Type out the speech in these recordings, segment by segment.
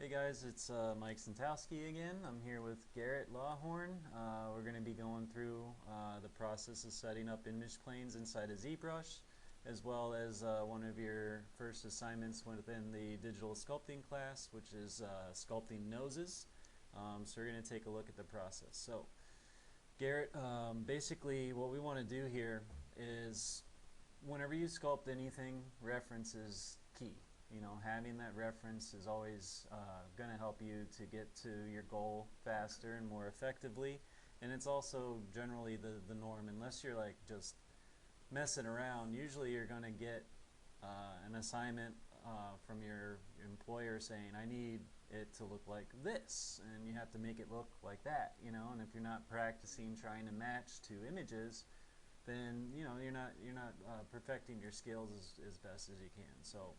Howdy guys, it's Mike Santowski again. I'm here with Garrett Lawhorn. We're going to be going through the process of setting up image planes inside of ZBrush, as well as one of your first assignments within the digital sculpting class, which is sculpting noses. So we're going to take a look at the process. So Garrett, basically what we want to do here is whenever you sculpt anything, reference is key. You know, having that reference is always going to help you to get to your goal faster and more effectively, and it's also generally the norm. Unless you're like just messing around, usually you're going to get an assignment from your employer saying, I need it to look like this, and you have to make it look like that, you know. And if you're not practicing trying to match two images, then you know you're not perfecting your skills as best as you can. So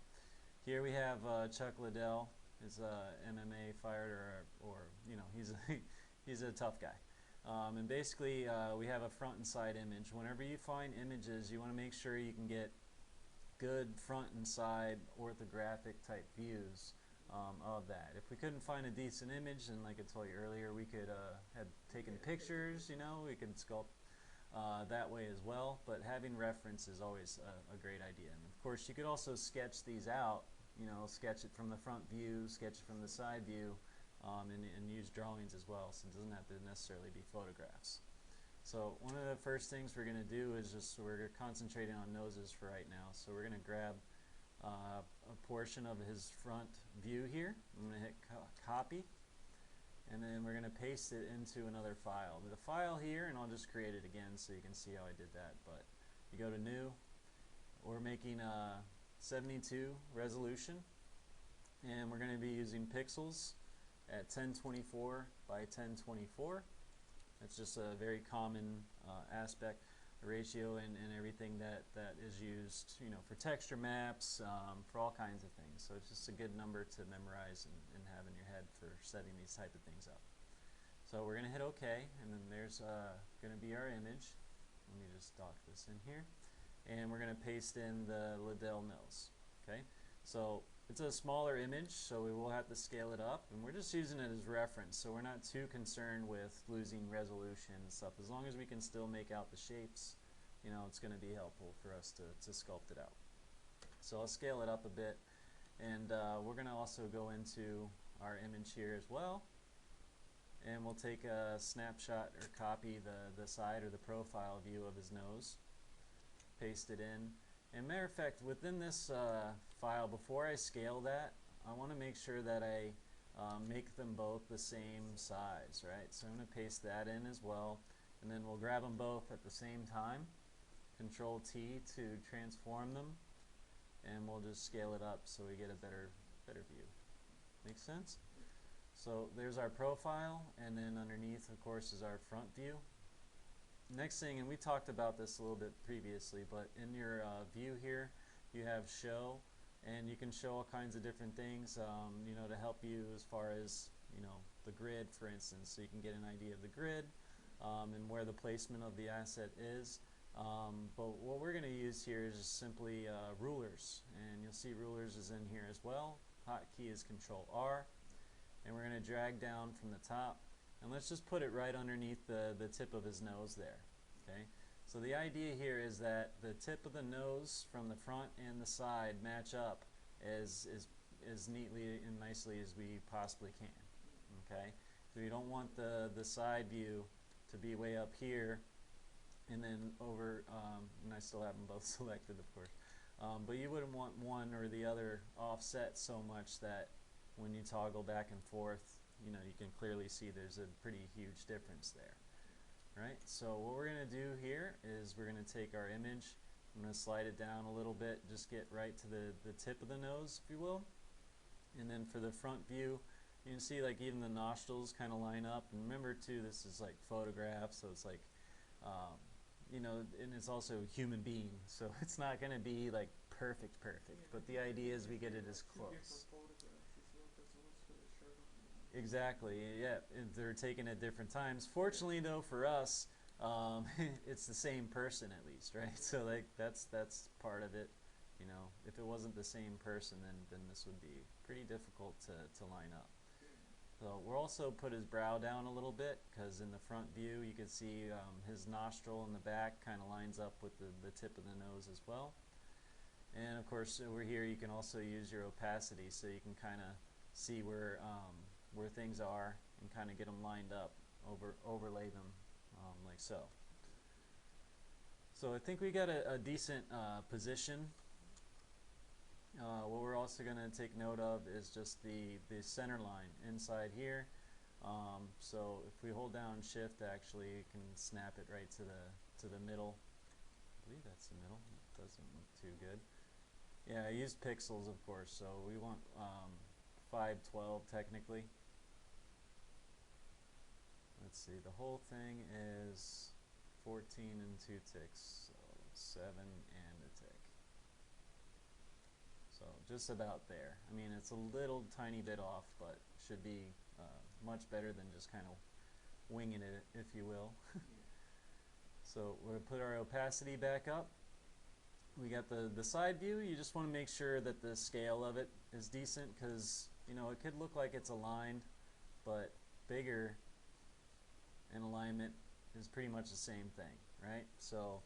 here we have Chuck Liddell, is a MMA fighter, or you know, he's a tough guy. And basically we have a front and side image. Whenever you find images, you want to make sure you can get good front and side orthographic type views of that. If we couldn't find a decent image, then like I told you earlier, we could have taken pictures, you know, we could sculpt that way as well, but having reference is always a great idea. And of course you could also sketch these out, you know, sketch it from the front view, sketch it from the side view, and use drawings as well, so it doesn't have to necessarily be photographs. So one of the first things we're going to do is we're concentrating on noses for right now. So we're going to grab a portion of his front view here. I'm going to hit copy, and then we're going to paste it into another file. The file here, and I'll just create it again so you can see how I did that. But you go to new, we're making a 72 resolution, and we're going to be using pixels at 1024 by 1024. That's just a very common aspect ratio and everything that is used, you know, for texture maps, for all kinds of things. So it's just a good number to memorize and have in your head for setting these type of things up. So we're going to hit OK, and then there's going to be our image. Let me just dock this in here, and we're going to paste in the Liddell nose. Okay, so it's a smaller image, so we will have to scale it up, and we're just using it as reference, so we're not too concerned with losing resolution and stuff. As long as we can still make out the shapes, you know, it's going to be helpful for us to sculpt it out. So I'll scale it up a bit, and we're going to also go into our image here as well, and we'll take a snapshot or copy the side or the profile view of his nose, paste it in. And matter of fact, within this file, before I scale that, I want to make sure that I make them both the same size, right? So I'm going to paste that in as well, and then we'll grab them both at the same time. Control T to transform them, and we'll just scale it up so we get a better view. Make sense? So there's our profile, and then underneath, of course, is our front view. Next thing, and we talked about this a little bit previously, but in your view here, you have show, and you can show all kinds of different things, you know, to help you as far as, you know, the grid, for instance, so you can get an idea of the grid and where the placement of the asset is. But what we're going to use here is just simply rulers, and you'll see rulers is in here as well. Hotkey is Control R, and we're going to drag down from the top. And let's just put it right underneath the tip of his nose there. Okay. So the idea here is that the tip of the nose from the front and the side match up as neatly and nicely as we possibly can. Okay. So you don't want the side view to be way up here and then over, and I still have them both selected, of course. But you wouldn't want one or the other offset so much that when you toggle back and forth, you know, you can clearly see there's a pretty huge difference there. Right? So what we're going to do here is we're going to take our image, I'm going to slide it down a little bit, just get right to the tip of the nose, if you will. And then for the front view, you can see like even the nostrils kind of line up. And remember too, this is like photograph, so it's like, you know, and it's also a human being, so it's not going to be like perfect, but the idea is we get it as close. Exactly, yeah, they're taken at different times. Fortunately though for us, it's the same person at least, right? So like that's part of it. You know, if it wasn't the same person, then this would be pretty difficult to line up. So we'll also put his brow down a little bit, because in the front view you can see his nostril in the back kind of lines up with the tip of the nose as well. And of course over here you can also use your opacity, so you can kind of see where things are and kind of get them lined up, overlay them like so. So I think we got a decent position. What we're also going to take note of is just the center line inside here. So if we hold down shift, actually you can snap it right to the middle. I believe that's the middle. It doesn't look too good. Yeah, I used pixels, of course, so we want 512 technically. Let's see, the whole thing is 14 and 2 ticks, so 7 and a tick. So just about there. I mean, it's a little tiny bit off, but should be much better than just kind of winging it, if you will. So we'll put our opacity back up. We got the side view. You just want to make sure that the scale of it is decent, because you know it could look like it's aligned, but bigger and alignment is pretty much the same thing, right? So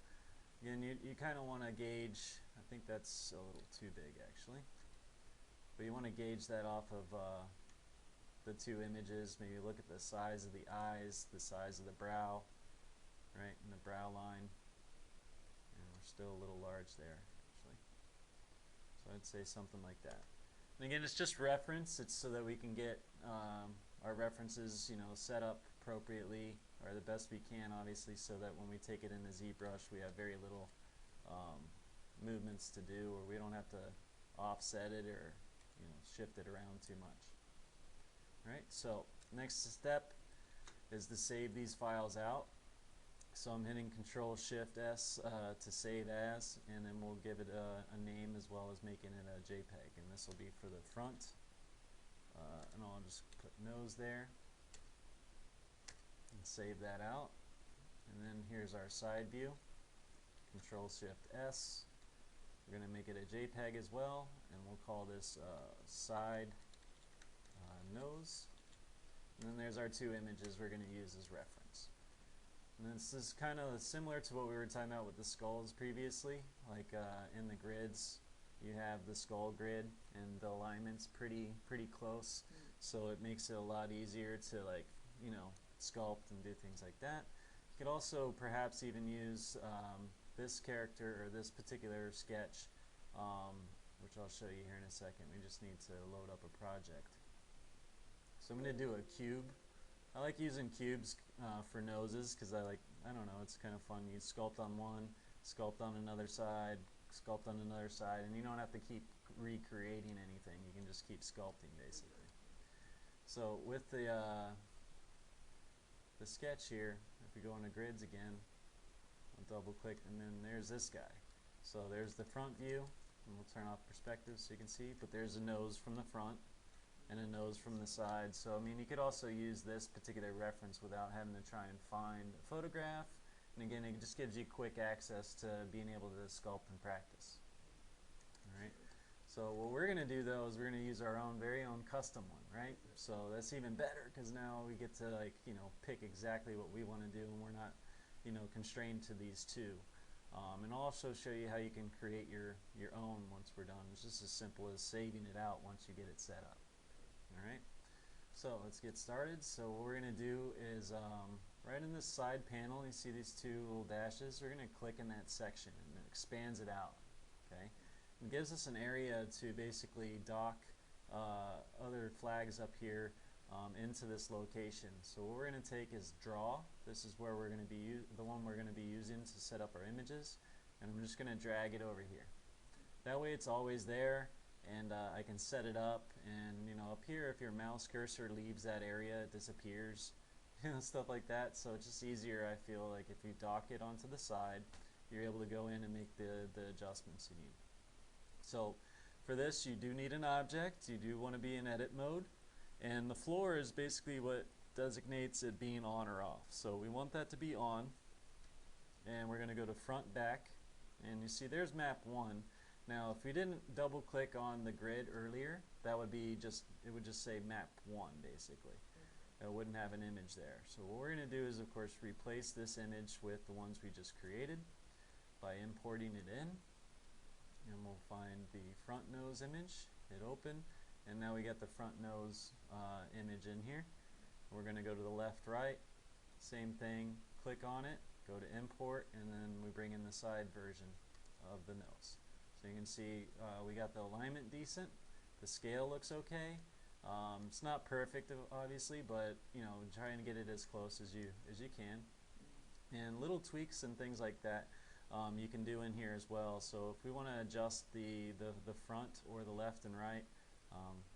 again, you kind of want to gauge. I think that's a little too big actually, but you want to gauge that off of the two images. Maybe look at the size of the eyes, the size of the brow, right, and the brow line. And we're still a little large there actually, so I'd say something like that. And again, it's just reference. It's so that we can get our references, you know, set up appropriately, or the best we can, obviously, so that when we take it into ZBrush, we have very little movements to do, or we don't have to offset it or, you know, shift it around too much. Right. So next step is to save these files out. So I'm hitting Control Shift S to save as, and then we'll give it a name as well as making it a JPEG, and this will be for the front. And I'll just put nose there and save that out. And then here's our side view. Control Shift S. We're going to make it a JPEG as well, and we'll call this side nose. And then there's our two images we're going to use as reference. And this is kind of similar to what we were talking about with the skulls previously. Like in the grids, you have the skull grid, and the alignment's pretty close, so it makes it a lot easier to, like, you know, sculpt and do things like that. You could also perhaps even use this character or this particular sketch, which I'll show you here in a second. We just need to load up a project. So I'm going to do a cube. I like using cubes for noses, because I don't know, it's kind of fun. You sculpt on one, sculpt on another side, sculpt on another side, and you don't have to keep recreating anything. You can just keep sculpting, basically. So with the sketch here, if we go into grids again, I'll double click, and then there's this guy. So there's the front view, and we'll turn off perspective so you can see, but there's a nose from the front and a nose from the side. So I mean, you could also use this particular reference without having to try and find a photograph. And again, it just gives you quick access to being able to sculpt and practice. All right. So what we're going to do, though, is we're going to use our own very own custom one, right? So that's even better, because now we get to, like, you know, pick exactly what we want to do, and we're not, you know, constrained to these two. And I'll also show you how you can create your own once we're done. It's just as simple as saving it out once you get it set up. Alright, so let's get started. So what we're going to do is right in this side panel, you see these two little dashes. We're going to click in that section, and it expands it out. Okay, it gives us an area to basically dock other flags up here into this location. So what we're going to take is draw. This is where we're going to be the one we're going to be using to set up our images, and I'm just going to drag it over here. That way it's always there, and I can set it up, and you know, up here, if your mouse cursor leaves that area, it disappears, you know, stuff like that. So it's just easier, I feel like, if you dock it onto the side, you're able to go in and make the adjustments you need. So for this, you do need an object. You do want to be in edit mode, and the floor is basically what designates it being on or off. So we want that to be on, and we're going to go to front back, and you see there's map 1. Now if we didn't double click on the grid earlier, that would be it would just say map 1 basically. It wouldn't have an image there. So what we're going to do is of course replace this image with the ones we just created by importing it in, and we'll find the front nose image, hit open, and now we get the front nose image in here. We're going to go to the left, right, same thing, click on it, go to import, and then we bring in the side version of the nose. So you can see we got the alignment decent, the scale looks okay. It's not perfect obviously, but you know, trying to get it as close as you can. And little tweaks and things like that you can do in here as well. So if we want to adjust the front or the left and right,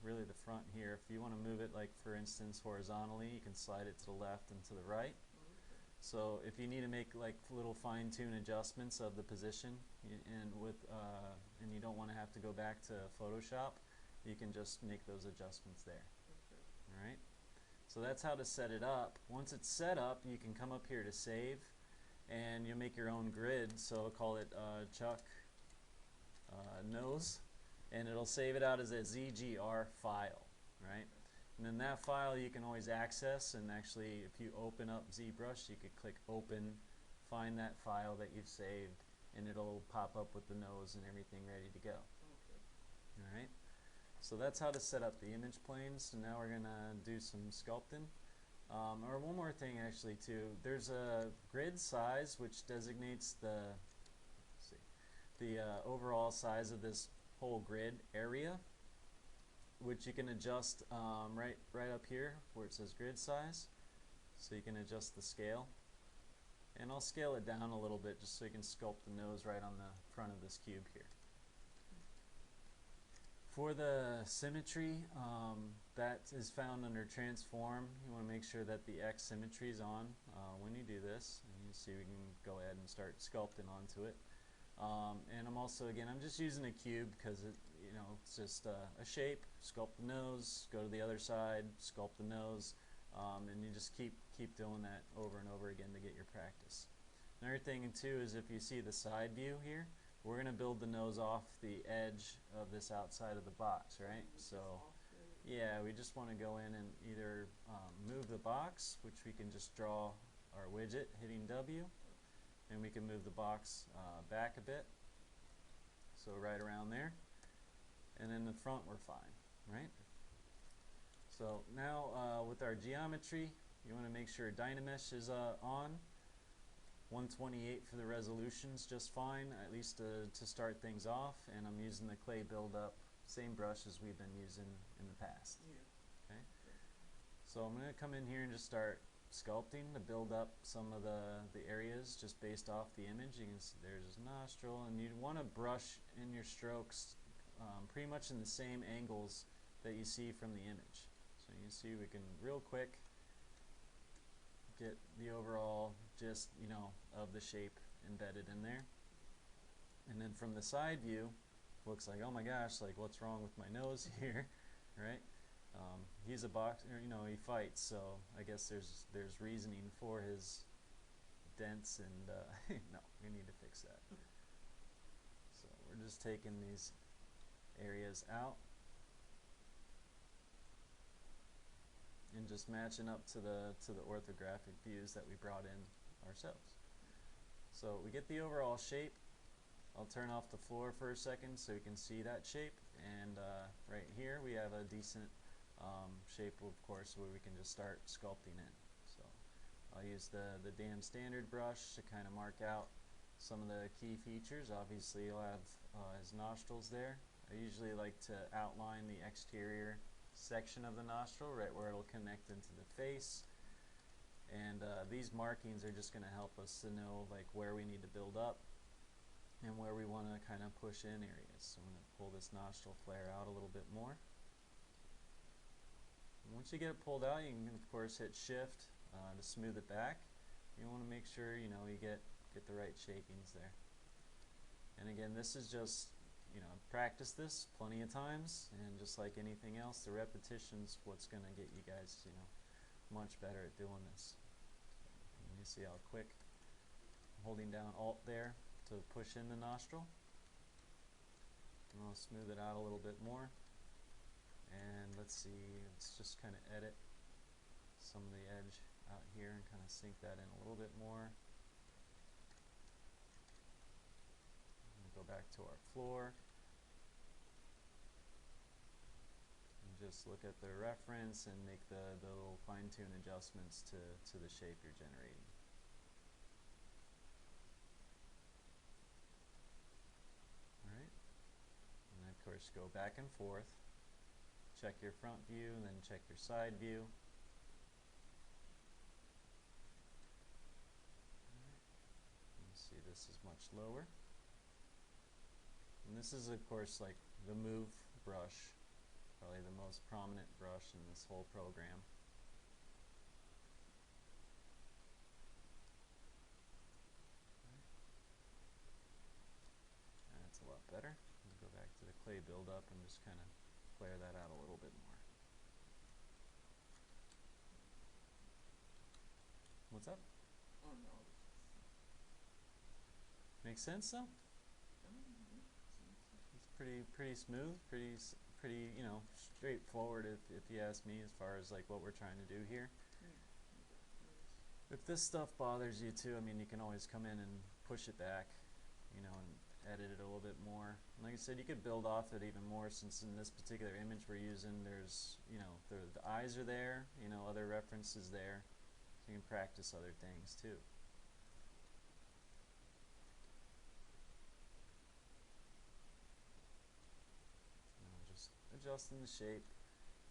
really the front here, if you want to move it, like for instance horizontally, you can slide it to the left and to the right. So if you need to make like little fine-tune adjustments of the position, and you don't want to have to go back to Photoshop, you can just make those adjustments there. Alright, so that's how to set it up. Once it's set up, you can come up here to save, and you'll make your own grid. So I'll call it Chuck Nose, and it'll save it out as a ZGR file, right? And then that file you can always access, and actually if you open up ZBrush, you could click open, find that file that you've saved, and it'll pop up with the nose and everything ready to go. Alright, so that's how to set up the image planes. So now we're going to do some sculpting. Or one more thing actually too, there's a grid size which designates the overall size of this whole grid area, which you can adjust right up here where it says grid size. So you can adjust the scale, and I'll scale it down a little bit just so you can sculpt the nose right on the front of this cube here. For the symmetry, that is found under transform. You want to make sure that the X symmetry is on when you do this, and you see we can go ahead and start sculpting onto it. And I'm also, again, I'm just using a cube because it's just a shape. Sculpt the nose, go to the other side, sculpt the nose, and you just keep doing that over and over again to get your practice. Another thing too is if you see the side view here, we're going to build the nose off the edge of this outside of the box, right? So yeah, we just want to go in and either move the box, which we can just draw our widget hitting W, and we can move the box back a bit, so right around there, and in the front we're fine, right? So now with our geometry, you want to make sure Dynamesh is on. 128 for the resolution's just fine, at least to start things off, and I'm using the clay buildup, same brush as we've been using in the past. Okay. So I'm going to come in here and just start sculpting to build up some of the areas just based off the image. You can see there's his nostril, and you want to brush in your strokes pretty much in the same angles that you see from the image. So you can see we can real quick get the overall gist, of the shape embedded in there. And then from the side view, looks like, oh my gosh, like what's wrong with my nose here, right? He's a boxer, he fights, so I guess there's reasoning for his dents, and no, we need to fix that. So we're just taking these areas out and just matching up to the orthographic views that we brought in ourselves. So we get the overall shape. I'll turn off the floor for a second so you can see that shape, and right here we have a decent shape, of course, where we can just start sculpting in. So I'll use the damn standard brush to kind of mark out some of the key features. Obviously you'll have his nostrils there. I usually like to outline the exterior section of the nostril right where it'll connect into the face, and these markings are just going to help us to know like where we need to build up and where we want to kind of push in areas. So I'm going to pull this nostril flare out a little bit more. And once you get it pulled out, you can of course hit shift to smooth it back. You want to make sure you get the right shapings there. And again, this is just practice this plenty of times, and just like anything else, the repetition's what's going to get you guys much better at doing this. And you see how quick holding down Alt there to push in the nostril. And I'll smooth it out a little bit more. And let's see, let's just kind of edit some of the edge out here and kind of sink that in a little bit more. Go back to our floor and just look at the reference and make the little fine-tune adjustments to the shape you're generating. Alright, and of course go back and forth, check your front view and then check your side view. You see this is much lower. And this is of course like the move brush, probably the most prominent brush in this whole program. That's a lot better. We'll go back to the clay buildup and just kind of flare that out a little bit more. What's up? Oh no. Make sense though? It's pretty smooth, pretty you know, straightforward if you ask me, as far as like what we're trying to do here. If this stuff bothers you too, I mean, you can always come in and push it back, you know, and edit it a little bit more. And like I said, you could build off it even more, since in this particular image we're using, there's, you know, the eyes are there, you know, other references there, so you can practice other things too. Adjusting the shape.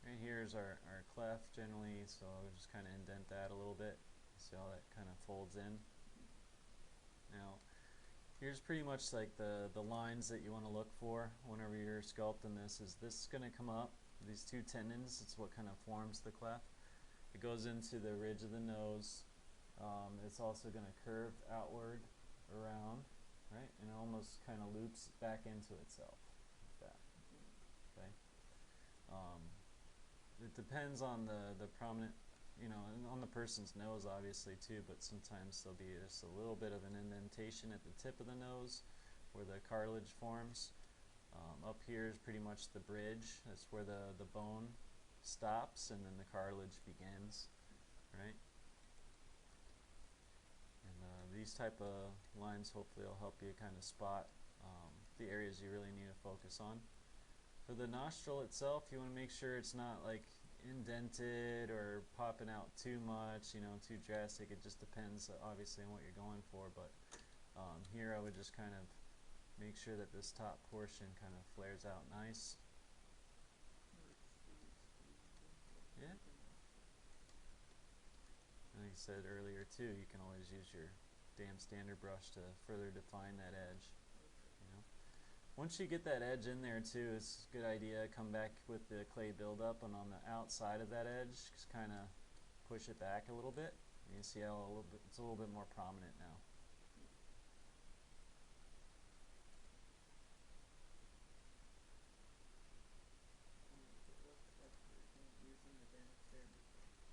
Right here is our cleft generally, so I'll just kind of indent that a little bit. See how that kind of folds in. Now, here's pretty much like the lines that you want to look for whenever you're sculpting this. Is this going to come up? These two tendons, it's what kind of forms the cleft. It goes into the ridge of the nose. It's also going to curve outward around, right? And it almost kind of loops back into itself. It depends on the prominent, you know, and on the person's nose obviously too, but sometimes there'll be just a little bit of an indentation at the tip of the nose where the cartilage forms. Up here is pretty much the bridge. That's where the bone stops and then the cartilage begins, right? And these type of lines hopefully will help you kind of spot the areas you really need to focus on. For the nostril itself, you want to make sure it's not like indented or popping out too much, you know, too drastic. It just depends obviously on what you're going for, but here I would just kind of make sure that this top portion kind of flares out nice. Yeah. And like I said earlier too, you can always use your damn standard brush to further define that edge. Once you get that edge in there too, it's a good idea to come back with the clay buildup, and on the outside of that edge, just kind of push it back a little bit. You can see how it's a little bit more prominent now.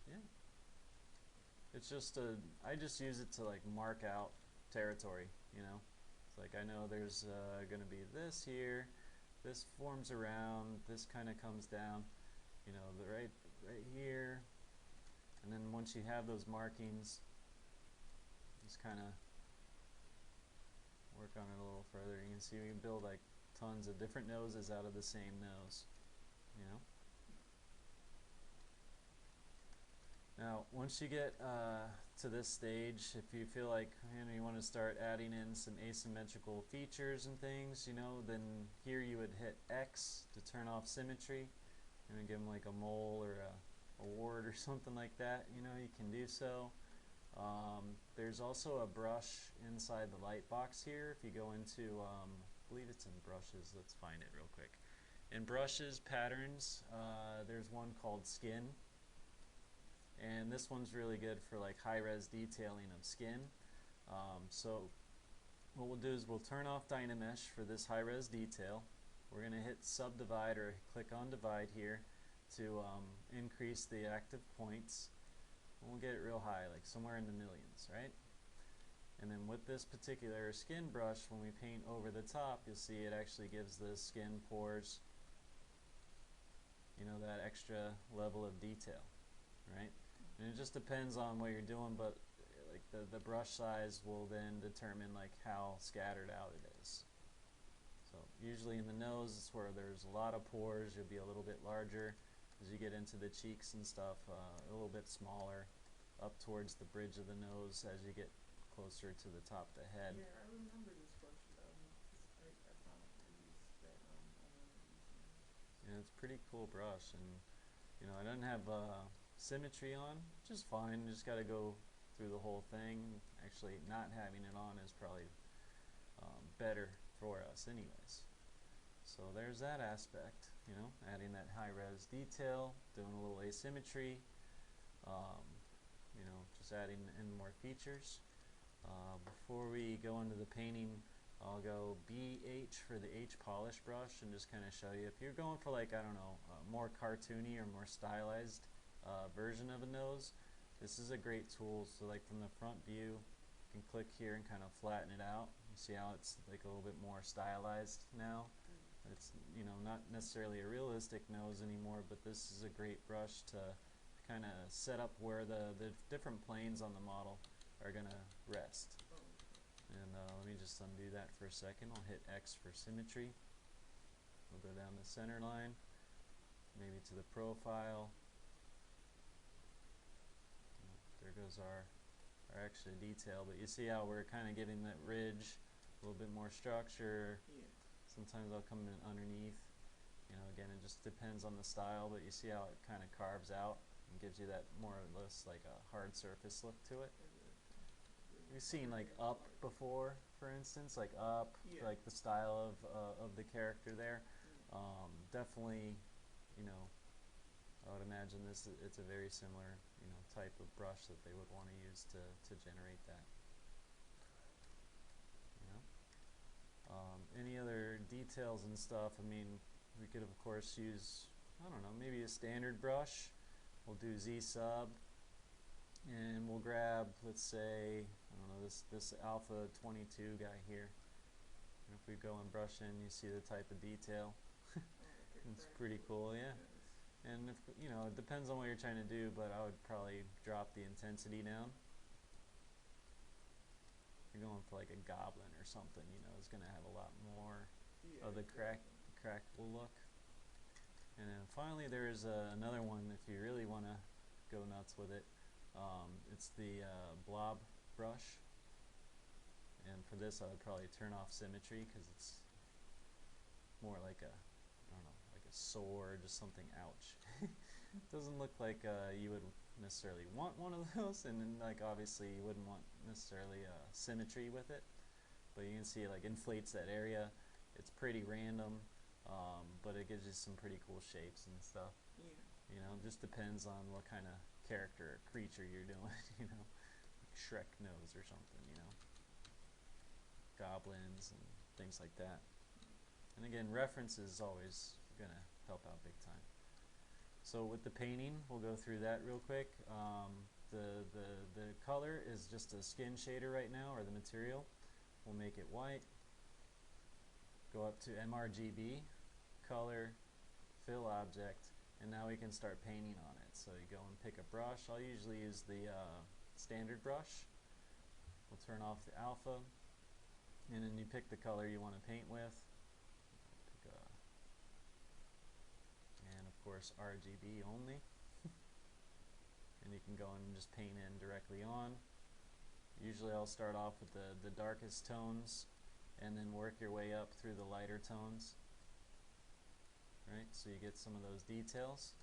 Yeah. It's just I just use it to like mark out territory, you know. Like I know there's going to be this here, this forms around, this kind of comes down, you know, right here, and then once you have those markings, just kind of work on it a little further. You can see we can build like tons of different noses out of the same nose, you know. Now, once you get to this stage, if you feel like you want to start adding in some asymmetrical features and things, you know, then here you would hit X to turn off symmetry, and give them like a mole or a wart or something like that. You know, you can do so. There's also a brush inside the light box here. If you go into, I believe it's in brushes. Let's find it real quick. In brushes, patterns, there's one called skin. And this one's really good for like high-res detailing of skin. So what we'll do is we'll turn off Dynamesh for this high-res detail. We're going to hit subdivide or click on divide here to increase the active points. And we'll get it real high, like somewhere in the millions, right? And then with this particular skin brush, when we paint over the top, you'll see it actually gives the skin pores, you know, that extra level of detail, right? And it just depends on what you're doing, but like the brush size will then determine like how scattered out it is. So usually in the nose, it's where there's a lot of pores, you'll be a little bit larger. As you get into the cheeks and stuff, a little bit smaller, up towards the bridge of the nose as you get closer to the top of the head. Yeah, I remember this brush. I found it used that on Yeah, it's a pretty cool brush, and you know, it doesn't have symmetry on, which is fine. You just got to go through the whole thing. Actually, not having it on is probably better for us anyways. So there's that aspect, you know, adding that high-res detail, doing a little asymmetry, you know, just adding in more features. Before we go into the painting, I'll go BH for the H polish brush and just kind of show you. If you're going for like, I don't know, a more cartoony or more stylized version of a nose, this is a great tool. So like from the front view, you can click here and kind of flatten it out. You see how it's like a little bit more stylized now. It's, you know, not necessarily a realistic nose anymore, but this is a great brush to kind of set up where the different planes on the model are going to rest. And let me just undo that for a second. I'll hit X for symmetry. We'll go down the center line, maybe to the profile. There goes our extra detail, but you see how we're kind of giving that ridge a little bit more structure. Yeah. Sometimes I'll come in underneath. You know, again, it just depends on the style, but you see how it kind of carves out and gives you that more or less like a hard surface look to it. We've seen like Up before, for instance, like Up, Yeah. like the style of the character there. Definitely, you know, I would imagine it's a very similar, you know, type of brush that they would want to use to generate that. Any other details and stuff, I mean, we could of course use, I don't know, maybe a standard brush. We'll do Z sub, and we'll grab, let's say, I don't know, this alpha 22 guy here. And if we go and brush in, you see the type of detail. It's pretty cool, yeah. And if, you know, it depends on what you're trying to do, but I would probably drop the intensity down. If you're going for like a goblin or something, you know, it's going to have a lot more of the crackable look. And then finally there's another one if you really want to go nuts with it. It's the blob brush. And for this I would probably turn off symmetry because it's more like a, I don't know, like a sword, just something, ouch. It doesn't look like you would necessarily want one of those, and then like obviously you wouldn't want necessarily symmetry with it, but you can see it like inflates that area. It's pretty random, but it gives you some pretty cool shapes and stuff. Yeah. You know, it just depends on what kind of character or creature you're doing. You know, like Shrek nose or something, you know, goblins and things like that. And again, reference is always gonna help out big time. So with the painting, we'll go through that real quick. The color is just a skin shader right now, or the material. We'll make it white. Go up to MRGB, color, fill object, and now we can start painting on it. So you go and pick a brush. I'll usually use the standard brush. We'll turn off the alpha, and then you pick the color you want to paint with. Of course RGB only. And you can go and just paint in directly on. Usually I'll start off with the darkest tones and then work your way up through the lighter tones, right, so you get some of those details.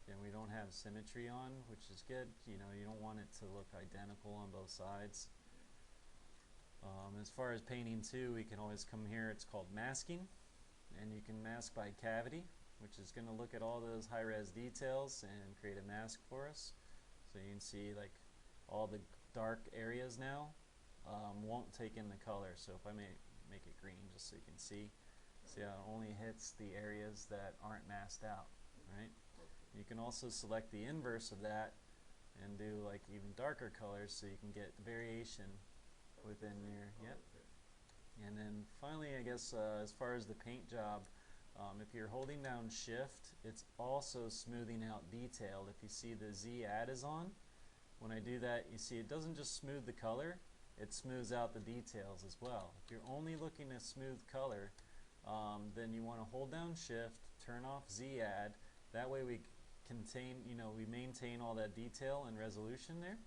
Again, we don't have symmetry on, which is good. You know, you don't want it to look identical on both sides. As far as painting too, we can always come here, it's called masking, and you can mask by cavity, which is going to look at all those high-res details and create a mask for us. So you can see like all the dark areas now won't take in the color. So if I make it green just so you can see how it only hits the areas that aren't masked out, right? You can also select the inverse of that and do like even darker colors so you can get variation within your, yep. And then finally, I guess as far as the paint job, if you're holding down shift, it's also smoothing out detail. If you see the Z add is on, when I do that, you see it doesn't just smooth the color, it smooths out the details as well. If you're only looking at smooth color, then you want to hold down shift, turn off Z add. That way we we maintain all that detail and resolution there,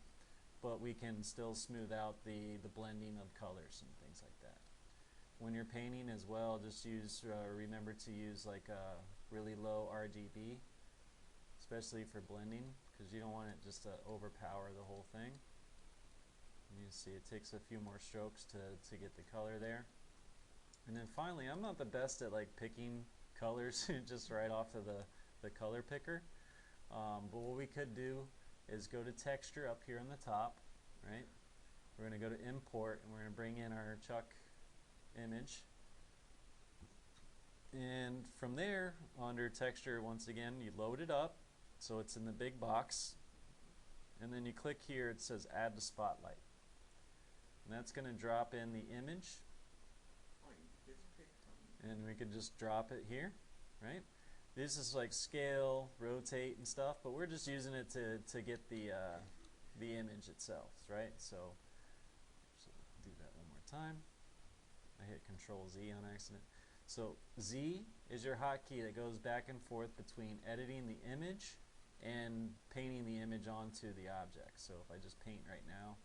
but we can still smooth out the blending of colors and things like that. When you're painting as well, just remember to use like a really low RGB, especially for blending, because you don't want it just to overpower the whole thing. And you see it takes a few more strokes to get the color there. And then finally, I'm not the best at like picking colors just right off of the color picker, but what we could do is go to texture up here on the top, right? We're going to go to import and we're going to bring in our Chuck image, and from there under texture, once again you load it up so it's in the big box, and then you click here, it says add to spotlight, and that's going to drop in the image, and we could just drop it here, right? This is like scale, rotate and stuff, but we're just using it to get the image itself, right? So do that one more time. I hit Control Z on accident. So Z is your hotkey that goes back and forth between editing the image and painting the image onto the object. So if I just paint right now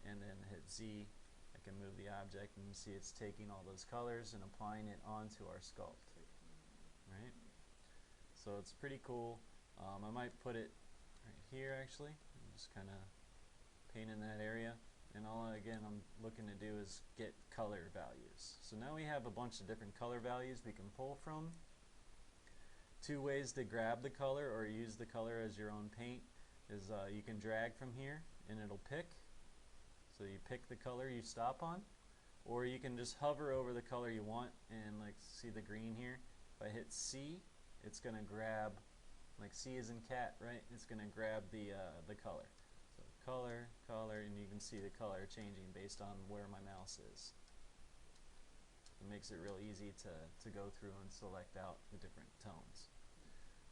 and then hit Z, I can move the object and you see it's taking all those colors and applying it onto our sculpt, right? So it's pretty cool. I might put it right here actually, and just kind of paint in that area. And all again I'm looking to do is get color values. So now we have a bunch of different color values we can pull from. Two ways to grab the color or use the color as your own paint is you can drag from here and it'll pick. So you pick the color you stop on, or you can just hover over the color you want and like see the green here. If I hit C, it's going to grab, like C is in cat, right? It's going to grab the color. Color, color, and you can see the color changing based on where my mouse is. It makes it real easy to go through and select out the different tones.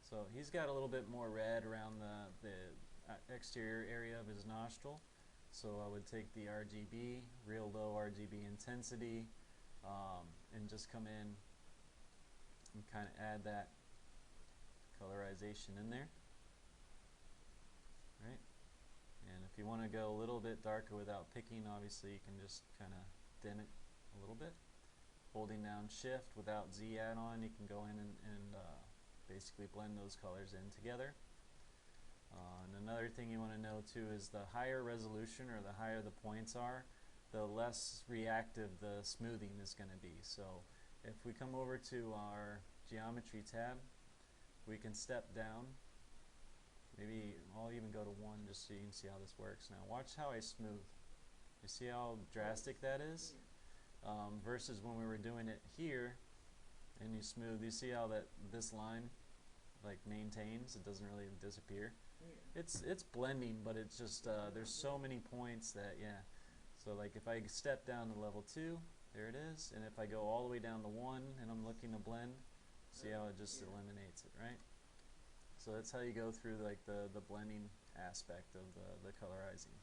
So he's got a little bit more red around the exterior area of his nostril. So I would take the RGB, real low RGB intensity, and just come in and kind of add that colorization in there. Right? And if you want to go a little bit darker without picking, obviously you can just kind of dim it a little bit. Holding down shift without Z add on, you can go in and basically blend those colors in together. And another thing you want to know too is the higher resolution or the higher the points are, the less reactive the smoothing is going to be. So if we come over to our geometry tab, we can step down. Maybe I'll even go to 1 just so you can see how this works. Now watch how I smooth. You see how drastic that is? Versus when we were doing it here and you smooth, you see how this line like maintains, it doesn't really disappear. It's blending, but it's just there's so many points that, yeah. So like if I step down to level 2, there it is, and if I go all the way down to 1 and I'm looking to blend, see how it just eliminates it, right? So that's how you go through like the blending aspect of the colorizing.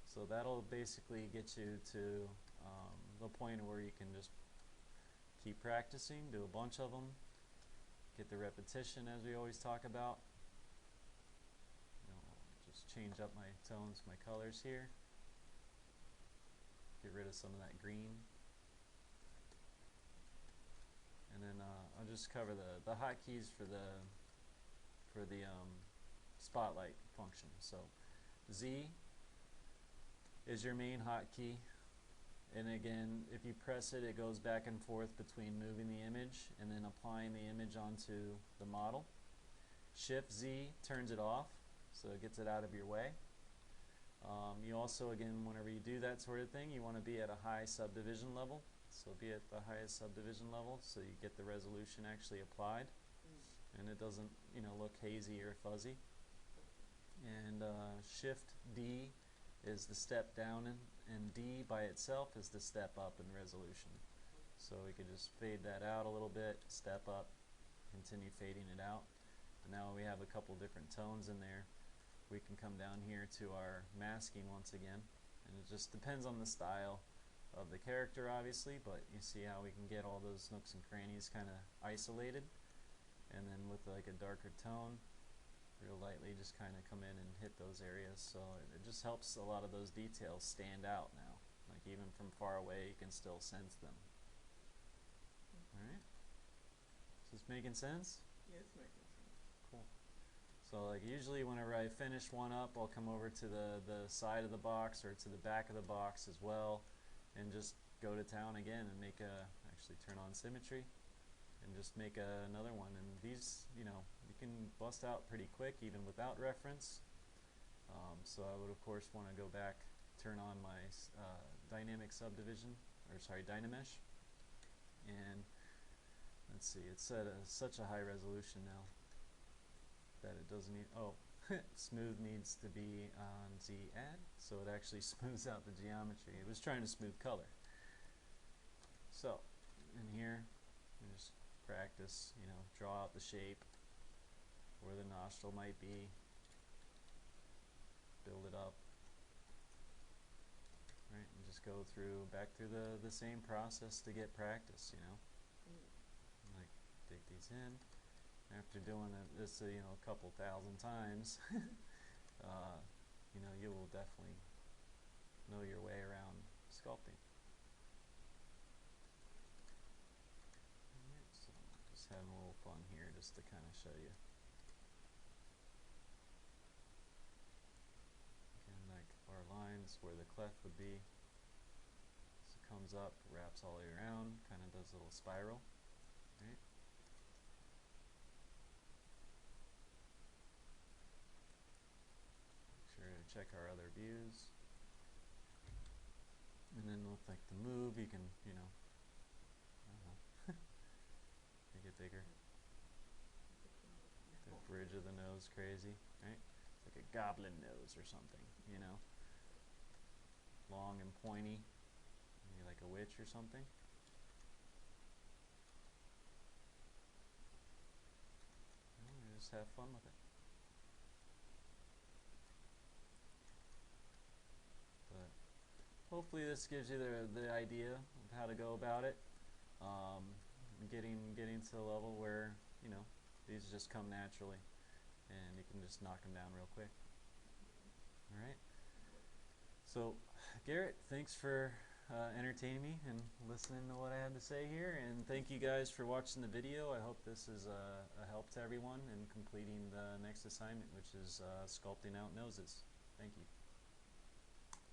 So that'll basically get you to the point where you can just keep practicing, do a bunch of them, get the repetition as we always talk about. Just change up my tones, my colors here. Get rid of some of that green. And then I'll just cover the hotkeys for the spotlight function. So Z is your main hotkey, and again if you press it, it goes back and forth between moving the image and then applying the image onto the model. Shift Z turns it off, so it gets it out of your way. You also, again, whenever you do that sort of thing, you want to be at a high subdivision level. So be at the highest subdivision level so you get the resolution actually applied and it doesn't, look hazy or fuzzy. and Shift D is the step down, and D by itself is the step up in resolution. So we could just fade that out a little bit, step up, continue fading it out. And now we have a couple different tones in there. We can come down here to our masking once again, and it just depends on the style of the character obviously, but you see how we can get all those nooks and crannies kind of isolated, and then with like a darker tone, real lightly just kind of come in and hit those areas, so it just helps a lot of those details stand out now. Like even from far away you can still sense them. Alright, is this making sense? Yeah, it's making sense. Cool. So like usually whenever I finish one up, I'll come over to the side of the box or to the back of the box as well, and just go to town again and make actually turn on symmetry and just make another one. And these, you know, you can bust out pretty quick even without reference. So I would of course want to go back, turn on my dynamic subdivision, or sorry, Dynamesh, and let's see, it's at such a high resolution now that it doesn't need, oh, smooth needs to be on Z add, so it actually smooths out the geometry. It was trying to smooth color. So in here we just practice, you know, draw out the shape where the nostril might be, build it up, right, and just go through back through the same process to get practice, you know. Like dig these in. After doing this, you know, a couple thousand times, you know, you will definitely know your way around sculpting. Alright, so just having a little fun here just to kind of show you. Again, like our lines where the clef would be, so it comes up, wraps all the way around, kind of does a little spiral, right? Check our other views, and then with like the move you can, you know, I don't know, make it bigger, the bridge of the nose crazy, right? It's like a goblin nose or something, you know, long and pointy, maybe like a witch or something. And just have fun with it. Hopefully this gives you the idea of how to go about it. Getting to the level where, you know, these just come naturally and you can just knock them down real quick. Alright. So Garrett, thanks for entertaining me and listening to what I had to say here, and thank you guys for watching the video. I hope this is a help to everyone in completing the next assignment, which is sculpting out noses. Thank you.